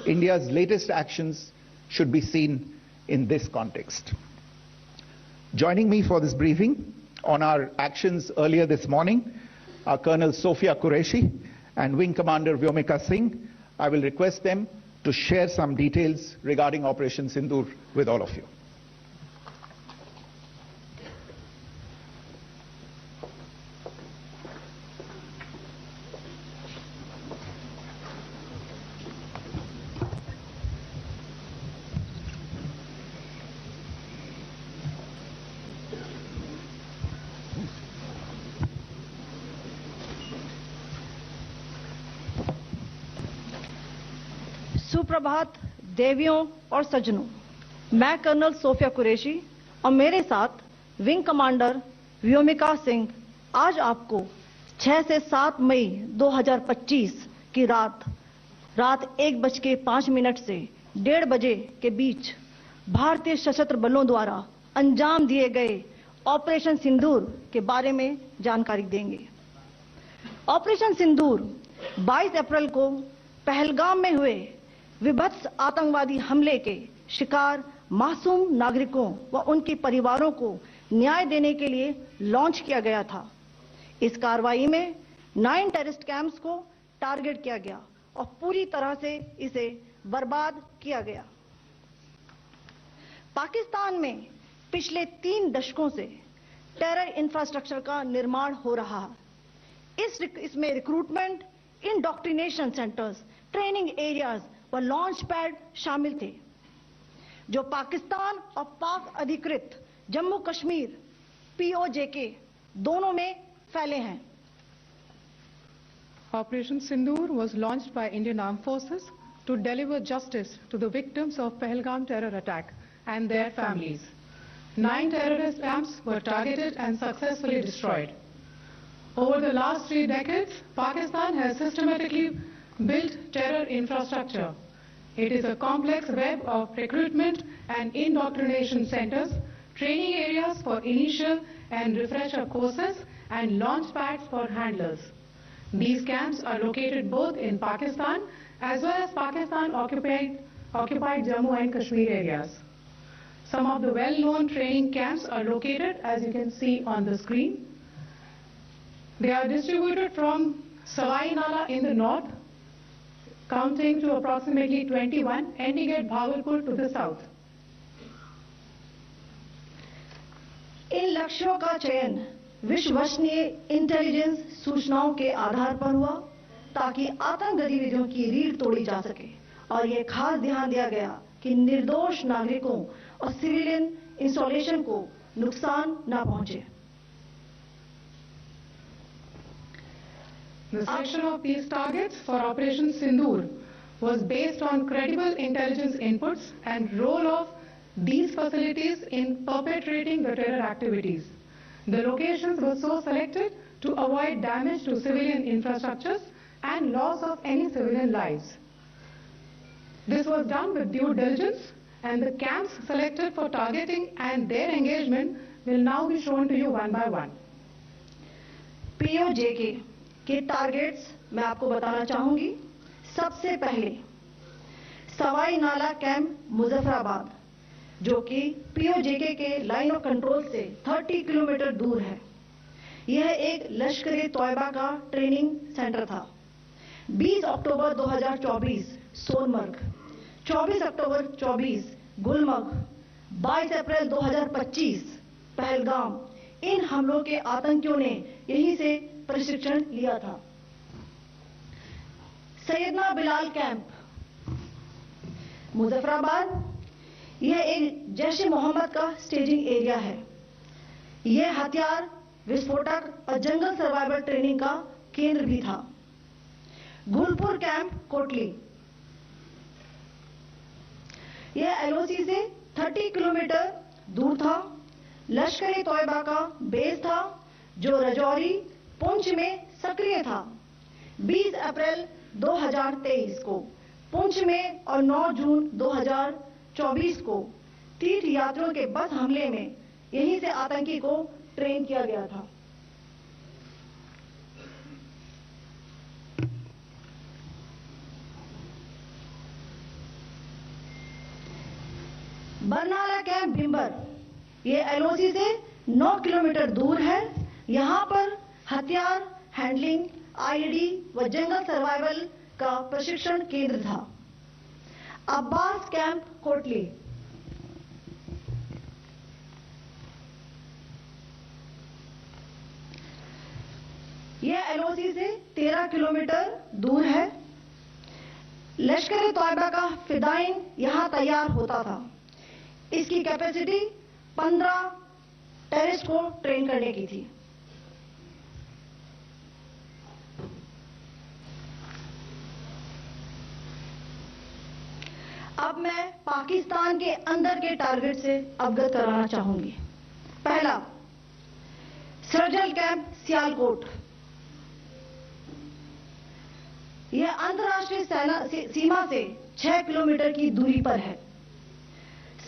India's latest actions should be seen in this context. Joining me for this briefing on our actions earlier this morning are Colonel Sophia Qureshi and Wing Commander Vyomika Singh. I will request them to share some details regarding Operation Sindoor with all of you. सुप्रभात देवियों और सज्जनों, मैं colonel Sophia Qureshi और मेरे साथ wing commander Vyomika Singh आज आपको 6 से 7 मई 2025 की रात 1:05 से 1:30 बजे के बीच भारतीय सशस्त्र बलों द्वारा अंजाम दिए गए ऑपरेशन सिंदूर के बारे में जानकारी देंगे। ऑपरेशन सिंदूर 22 अप्रैल को पहलगाम में हुए विभत्स आतंकवादी हमले के शिकार मासूम नागरिकों व उनके परिवारों को न्याय देने के लिए लॉन्च किया गया था। इस कार्रवाई में 9 टेररिस्ट कैंप्स को टारगेट किया गया और पूरी तरह से इसे बर्बाद किया गया। पाकिस्तान में पिछले 3 दशकों से टेरर इंफ्रास्ट्रक्चर का निर्माण हो रहा है। इसमें recruitment, indoctrination centres, training areas व लॉन्च पैड शामिल थे, जो पाकिस्तान और पाक अधिकृत जम्मू कश्मीर POJK दोनों में फैले हैं। Operation Sindoor was launched by Indian Armed Forces to deliver justice to the victims of Pahalgam terror attack and their families. 9 terrorist camps were targeted and successfully destroyed. Over the last 3 decades, Pakistan has systematically built terror infrastructure. It is a complex web of recruitment and indoctrination centers, training areas for initial and refresher courses, and launch pads for handlers. These camps are located both in Pakistan as well as Pakistan-occupied Jammu and Kashmir areas. Some of the well-known training camps are located, as you can see on the screen. They are distributed from Sawai Nala in the north, counting to approximately 21, ending at Bhagalpur to the south. इन लक्ष्यों का चयन विश्वसनीय intelligence सूचनाओं के आधार पर हुआ ताकि आतंक गतिविधियों की रीढ़ तोड़ी जा सके, और यह खास ध्यान दिया गया कि निर्दोष नागरिकों और सिविलियन इंस्टॉलेशन को नुकसान न पहुंचे। The selection of these targets for Operation Sindoor was based on credible intelligence inputs and role of these facilities in perpetrating the terror activities. The locations were so selected to avoid damage to civilian infrastructures and loss of any civilian lives. This was done with due diligence, and the camps selected for targeting and their engagement will now be shown to you one by one. POJK के targets मैं आपको बताना चाहूंगी। सबसे पहले सवाई नाला camp Muzaffarabad, जो कि POJK के लाइन ऑफ कंट्रोल से 30 किलोमीटर दूर है। यह एक लश्कर-ए-तौयबा का ट्रेनिंग सेंटर था। 20 अक्टूबर 2024 सोनमर्ग, 24 अक्टूबर 24 गुलमर्ग, 22 अप्रैल 2025 पहलगाम, इन हमलों के आतंकियों ने यहीं से प्रशिक्षण लिया था। सैयदना बिलाल कैंप मुजफ्फराबाद, यह एक जैश-ए-मोहम्मद का स्टेजिंग एरिया है। यह हथियार, विस्फोटक और जंगल सर्वाइवल ट्रेनिंग का केंद्र भी था। गुलपुर कैंप कोटली, यह LOC से 30 किलोमीटर दूर था। लश्कर-ए-तौयबा का बेस था, जो रजौरी, पुंछ में सक्रिय था। 20 अप्रैल 2023 को पुंछ में और 9 जून 2024 को तीर्थ यात्रियों के बस हमले में यहीं से आतंकी को ट्रेन किया गया था। बरनाला कैंप भिंबर, ये एलओसी से 9 किलोमीटर दूर है। यहाँ पर हथियार हैंडलिंग, आईईडी व जंगल सर्वाइवल का प्रशिक्षण केंद्र था। अब्बास कैंप कोटली, यह एलओसी से 13 किलोमीटर दूर है। लश्कर-ए-तोयबा का फिदाइन यहां तैयार होता था। इसकी कैपेसिटी 15 टेररिस्ट को ट्रेन करने की थी। अब मैं पाकिस्तान के अंदर के टारगेट से अवगत कराना चाहूंगी। पहला, सर्जल कैंप सियालकोट, यह अंतर्राष्ट्रीय सीमा से 6 किलोमीटर की दूरी पर है,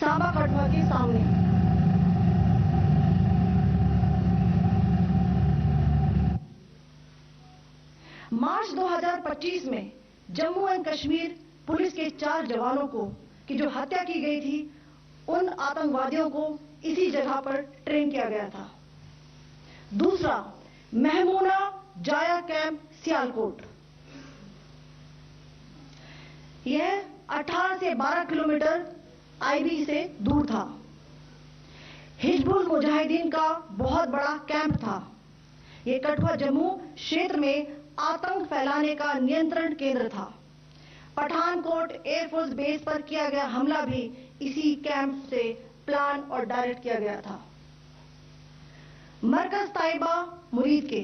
सांबा कठुआ के सामने। मार्च 2025 में जम्मू एंड कश्मीर पुलिस के 4 जवानों को की जो हत्या की गई थी, उन आतंकवादियों को इसी जगह पर ट्रेन किया गया था। दूसरा, महमूना जाया कैंप सियालकोट, यह 18 से 12 किलोमीटर आईबी से दूर था। हिजबुल मुजाहिदीन का बहुत बड़ा कैंप था। यह कठुआ जम्मू क्षेत्र में आतंक फैलाने का नियंत्रण केंद्र था। पठानकोट एयरफोर्स बेस पर किया गया हमला भी इसी कैंप से प्लान और डायरेक्ट किया गया था। मरकज ताइबा मुरीद के,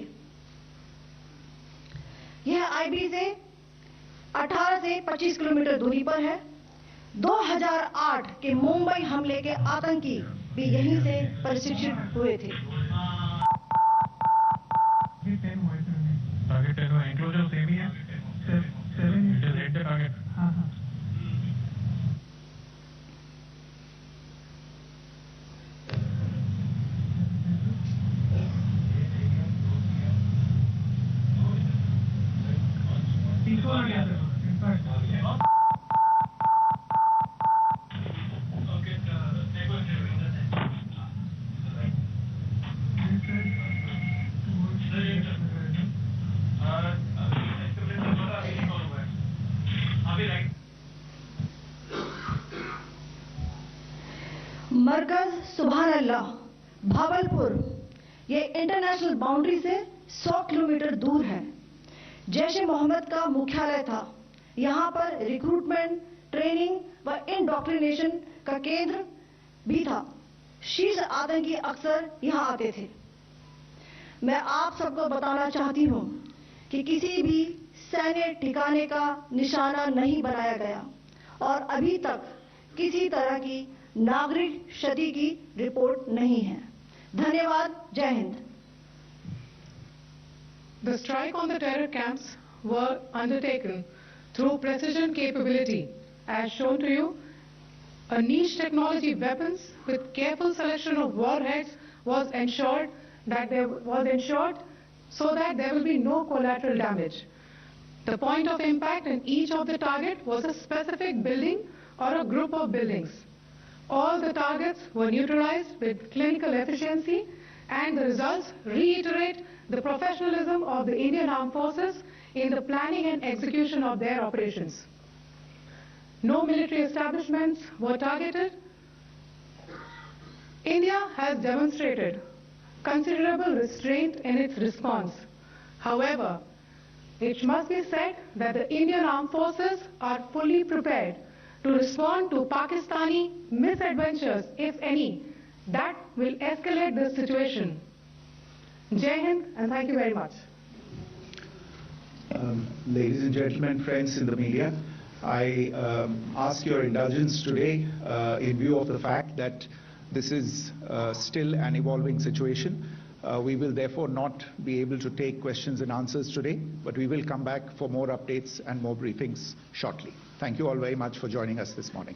यह आईबी से 18 से 25 किलोमीटर दूरी पर है। 2008 के मुंबई हमले के आतंकी भी यहीं से प्रशिक्षित हुए थे। मरकज सुभान अल्लाह भावलपुर, ये इंटरनेशनल बाउंड्री से 100 किलोमीटर दूर है। जैश ए मोहम्मद का मुख्यालय था। यहाँ पर रिक्रूटमेंट, ट्रेनिंग व इंडोक्ट्रिनेशन का केंद्र भी था। शीर्ष आतंकी अक्सर यहाँ आते थे। मैं आप सबको बताना चाहती हूँ कि किसी भी सैन्य ठिकाने का निशाना नहीं बनाया गया और अभी तक किसी तरह की नागरिक क्षति की रिपोर्ट नहीं है। धन्यवाद। जय Hind. The strike on the terror camps were undertaken through precision capability, as shown to you. A niche technology weapons with careful selection of warheads was ensured so that there will be no collateral damage. The point of impact in each of the target was a specific building or a group of buildings. All the targets were neutralized with clinical efficiency, and the results reiterate the professionalism of the Indian Armed Forces in the planning and execution of their operations. No military establishments were targeted. India has demonstrated considerable restraint in its response. However, it must be said that the Indian Armed Forces are fully prepared to respond to Pakistani misadventures, if any, that will escalate the situation. Jai Hind, and thank you very much. Ladies and gentlemen, friends in the media, I ask your indulgence today in view of the fact that this is still an evolving situation. We will therefore not be able to take questions and answers today, but we will come back for more updates and more briefings shortly. Thank you all very much for joining us this morning.